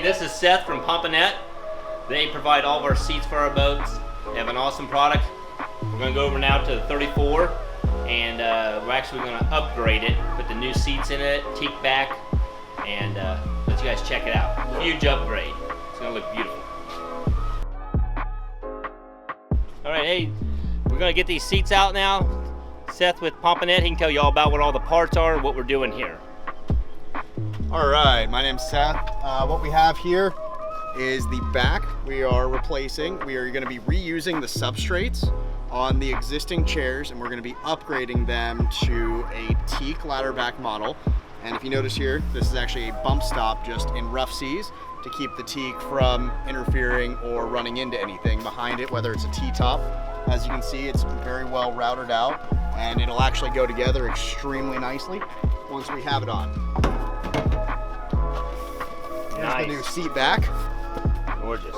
this is Seth from Pompanette. They provide all of our seats for our boats. They have an awesome product. We're going to go over now to the 34, and we're actually going to upgrade it, put the new seats in it, teak back, and let you guys check it out. Huge upgrade. It's going to look beautiful. All right, hey, we're going to get these seats out now. Seth with Pompanette, he can tell you all about what all the parts are, what we're doing here. All right, my name's Seth. What we have here is the back. We are going to be reusing the substrates on the existing chairs, and we're going to be upgrading them to a teak ladder back model. And if you notice here, this is actually a bump stop just in rough seas to keep the teak from interfering or running into anything behind it, whether it's a T-top. As you can see, it's very well routed out, and it'll actually go together extremely nicely once we have it on. Here's Nice. the new seat back. Gorgeous.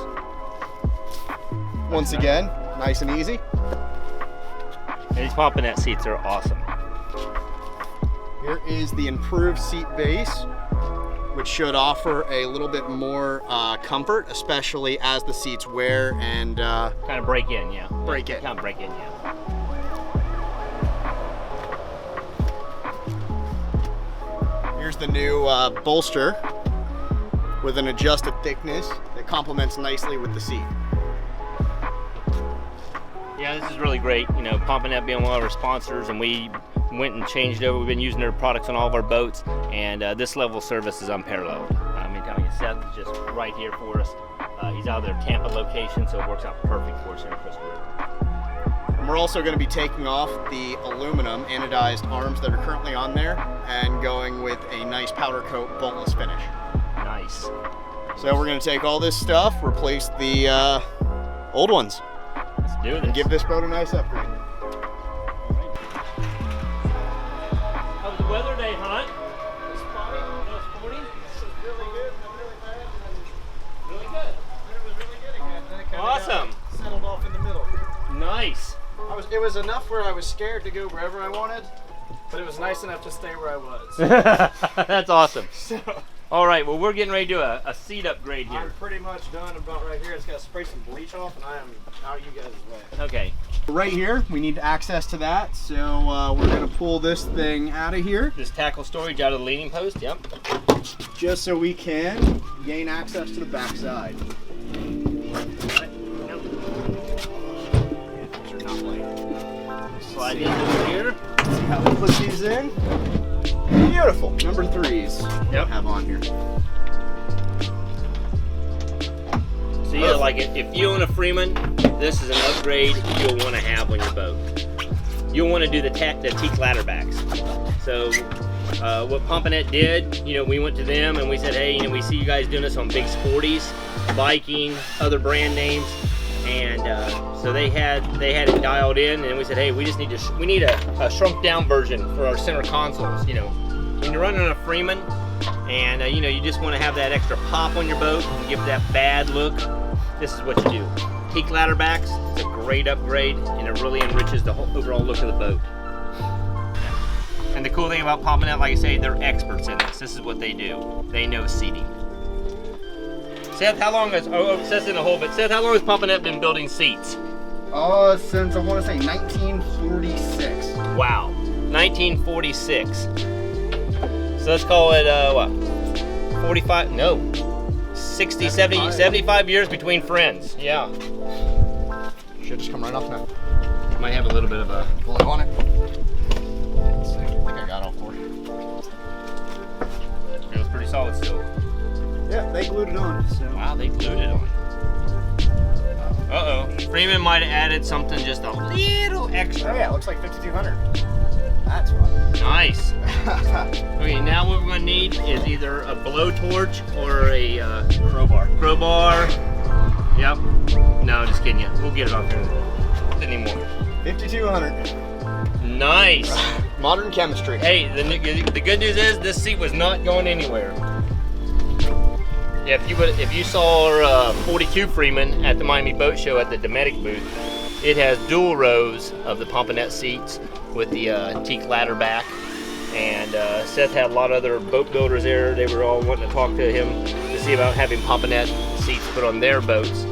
Once again, nice and easy. These Pompanette seats are awesome. Here is the improved seat base, which should offer a little bit more comfort, especially as the seats wear and Kind of break in, yeah. break it. Kind of break in, yeah. Here's the new bolster with an adjusted thickness that complements nicely with the seat. Yeah, this is really great. You know, Pompanette being one of our sponsors, and we went and changed over. We've been using their products on all of our boats, and this level of service is unparalleled. I mean, telling you, Seth is just right here for us. He's out of their Tampa location, so it works out perfect for us here in Crystal River. And we're also going to be taking off the aluminum anodized arms that are currently on there and going with a nice powder coat boltless finish. Nice. So we're going to take all this stuff, replace the old ones, Let's do this. and give this boat a nice upgrade. How was the weather day, Hunt? It's spotty. It was 40? It's really good, and really bad, and Really good. then it was really good again. Then it kinda Awesome. got settled off in the middle. Nice. It was enough where I was scared to go wherever I wanted, but it was nice enough to stay where I was. That's awesome. So All right, well, we're getting ready to do a seat upgrade here. I'm pretty much done about right here. It's got to spray some bleach off, and I am out of you guys' way. Okay. Right here, we need access to that, so we're going to pull this thing out of here Just tackle storage out of the leaning post, yep. just so we can gain access to the backside. Slide in over here. See how we put these in? Beautiful. Number 3s. Yep. Have on here. So yeah, like if you own a Freeman, this is an upgrade you'll want to have on your boat. You'll want to do the teak ladder backs. So what Pompanette did, you know, we went to them and we said, hey, you know, we see you guys doing this on big sporties, Viking, other brand names, and so they had it dialed in, and we said, hey, we need a shrunk down version for our center consoles. You know, when you're running a Freeman, and you know, you just want to have that extra pop on your boat and give that bad look. This is what you do. Teak ladder backs. It's a great upgrade, and it really enriches the whole overall look of the boat. And the cool thing about Pompanette, like I say, they're experts in this. This is what they do. They know seating. Seth, how long has, Seth's in the hole, but Seth, how long has Pompanette been building seats? Since I want to say 1946. Wow, 1946. So let's call it, what, 45, no, 60, 70, 75 years between friends, yeah. Should just come right off now. Might have a little bit of a Glue on it. Let's see. I think I got all 4. feels pretty solid still. Yeah, they glued it on. So. Wow, they glued it on. Uh-oh, Freeman might have added something just a little extra. Oh yeah, it looks like 5200. That's fun. Nice. Okay, now what we're gonna need is either a blowtorch or a crowbar. Yep. No, just kidding you. We'll get it off here anymore. 5200. Nice. Modern chemistry. Hey, the good news is this seat was not going anywhere. Yeah, if you saw our 42 Freeman at the Miami Boat Show at the Dometic booth, it has dual rows of the Pompanette seats with the teak ladder back. And Seth had a lot of other boat builders there. They were all wanting to talk to him to see about having Pompanette seats put on their boats.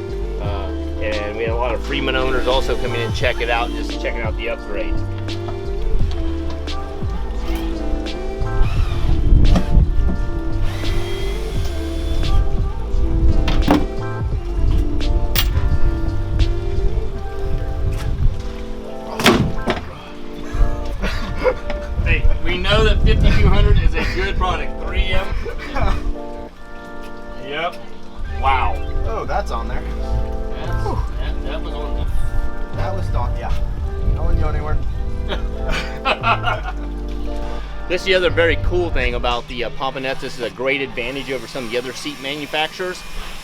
And we had a lot of Freeman owners also come in and check it out, just checking out the upgrades. Hey, we know that 5200 is a good product. 3M. Yep. Wow. Oh, that's on there. That was on there. That was done. Yeah. I wouldn't go anywhere. This is the other very cool thing about the Pompanettes. This is a great advantage over some of the other seat manufacturers,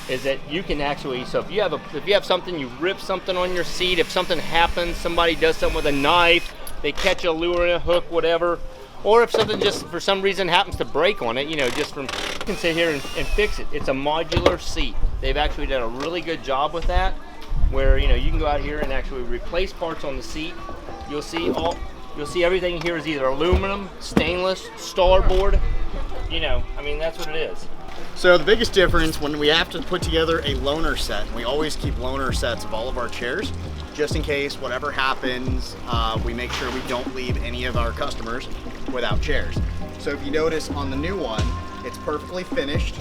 is that you can actually, so if you have something, you rip something on your seat, if something happens, somebody does something with a knife, they catch a lure in a hook, whatever, or if something just for some reason happens to break on it, you know, just from, you can sit here and fix it. It's a modular seat. They've actually done a really good job with that, where, you know, you can go out here and actually replace parts on the seat. You'll see everything here is either aluminum, stainless, starboard. You know, I mean, that's what it is. So the biggest difference when we have to put together a loaner set, and we always keep loaner sets of all of our chairs, just in case whatever happens, we make sure we don't leave any of our customers without chairs. So if you notice on the new one, it's perfectly finished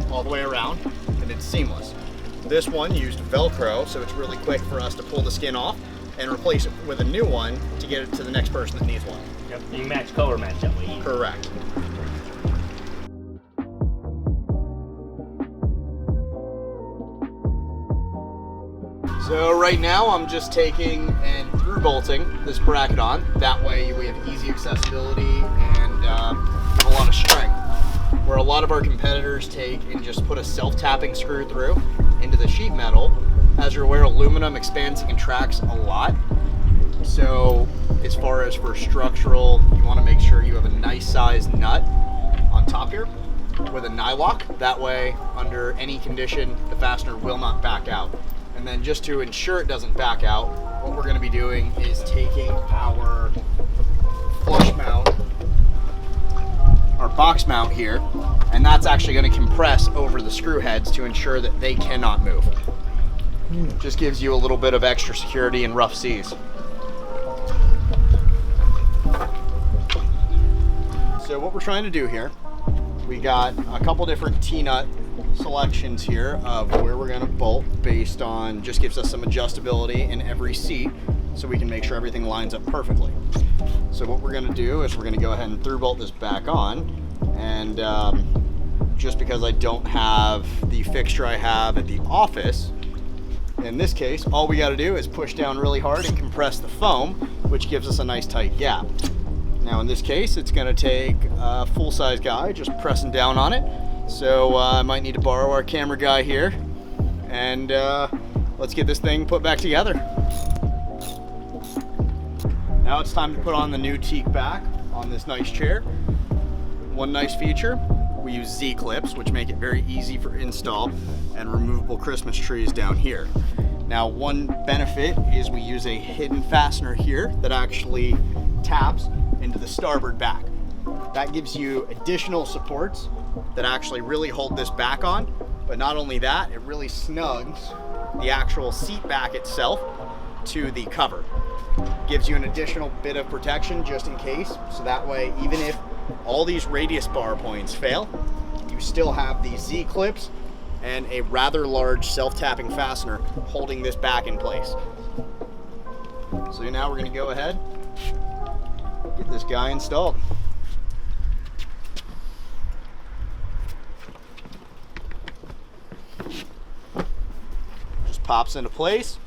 all the way around, and it's seamless. This one used Velcro, so it's really quick for us to pull the skin off and replace it with a new one to get it to the next person that needs one. Yep, you match, color match that way. Correct. So right now I'm just taking and through bolting this bracket on. That way we have easy accessibility and a lot of strength. Where a lot of our competitors take and just put a self-tapping screw through into the sheet metal. As you're aware, aluminum expands and contracts a lot. So as far as for structural, you want to make sure you have a nice sized nut on top here with a nylock. That way, under any condition, the fastener will not back out. And then just to ensure it doesn't back out, what we're going to be doing is taking our flush mount, our box mount here, and that's actually going to compress over the screw heads to ensure that they cannot move. Just gives you a little bit of extra security in rough seas. So what we're trying to do here, we got a couple different T-nut selections here of where we're going to bolt based on, just gives us some adjustability in every seat so we can make sure everything lines up perfectly. So what we're going to do is we're going to go ahead and through bolt this back on, and just because I don't have the fixture I have at the office, in this case all we got to do is push down really hard and compress the foam, which gives us a nice tight gap. Now in this case it's going to take a full-size guy just pressing down on it. So I might need to borrow our camera guy here, and let's get this thing put back together. Now it's time to put on the new teak back on this nice chair. One nice feature, we use Z-clips, which make it very easy for install, and removable Christmas trees down here. Now one benefit is we use a hidden fastener here that actually taps into the starboard back. That gives you additional supports that actually really hold this back on, but not only that, it really snugs the actual seat back itself to the cover. Gives you an additional bit of protection just in case, so that way even if all these radius bar points fail, you still have these Z-clips and a rather large self-tapping fastener holding this back in place. So now we're going to go ahead, get this guy installed. Just pops into place.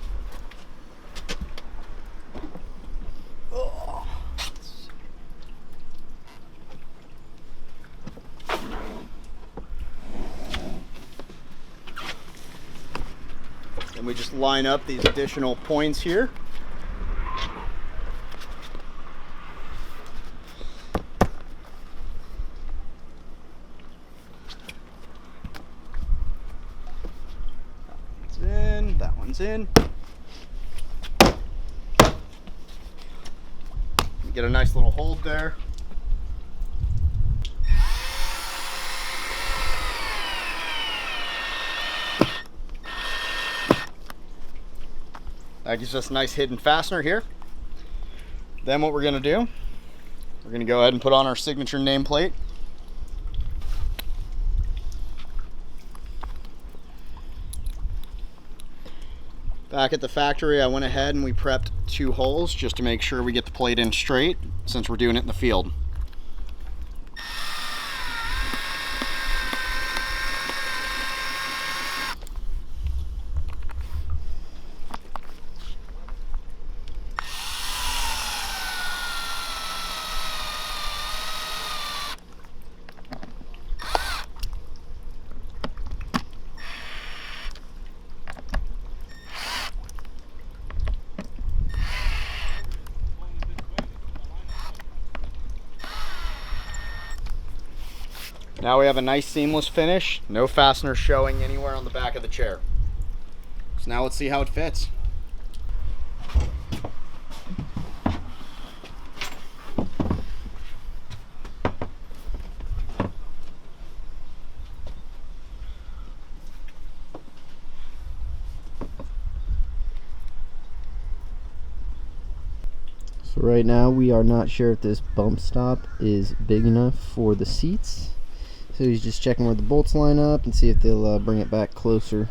And we just line up these additional points here. That one's in, that one's in. Get a nice little hold there. That gives us a nice hidden fastener here. Then what we're gonna do, we're gonna go ahead and put on our signature nameplate. Back at the factory, I went ahead and we prepped 2 holes just to make sure we get the plate in straight since we're doing it in the field. Now we have a nice seamless finish, no fastener showing anywhere on the back of the chair. So now let's see how it fits. So right now we are not sure if this bump stop is big enough for the seats. So he's just checking where the bolts line up and see if they'll bring it back closer.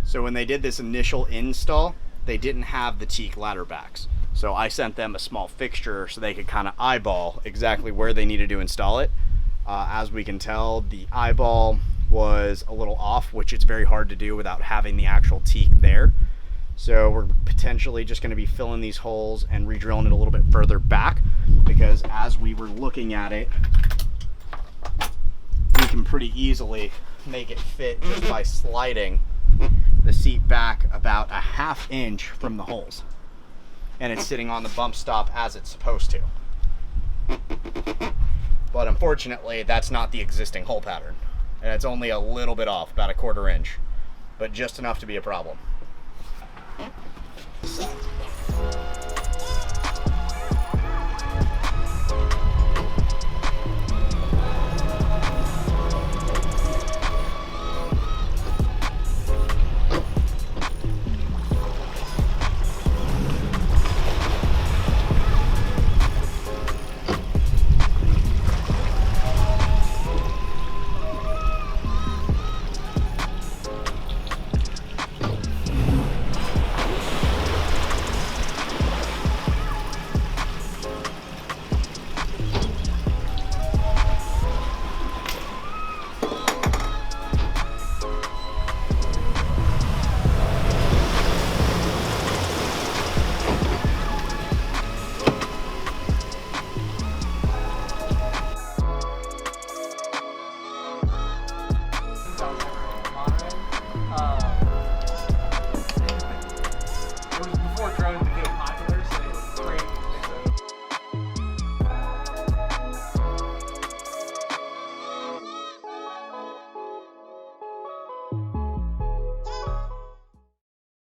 So when they did this initial install, they didn't have the teak ladder backs. So I sent them a small fixture so they could kind of eyeball exactly where they needed to install it. As we can tell, the eyeball was a little off, which it's very hard to do without having the actual teak there. So we're potentially just going to be filling these holes and re-drilling it a little bit further back, because as we were looking at it, we can pretty easily make it fit just by sliding the seat back about a ½ inch from the holes. And it's sitting on the bump stop as it's supposed to. But unfortunately, that's not the existing hole pattern. And it's only a little bit off, about a ½ inch, but just enough to be a problem.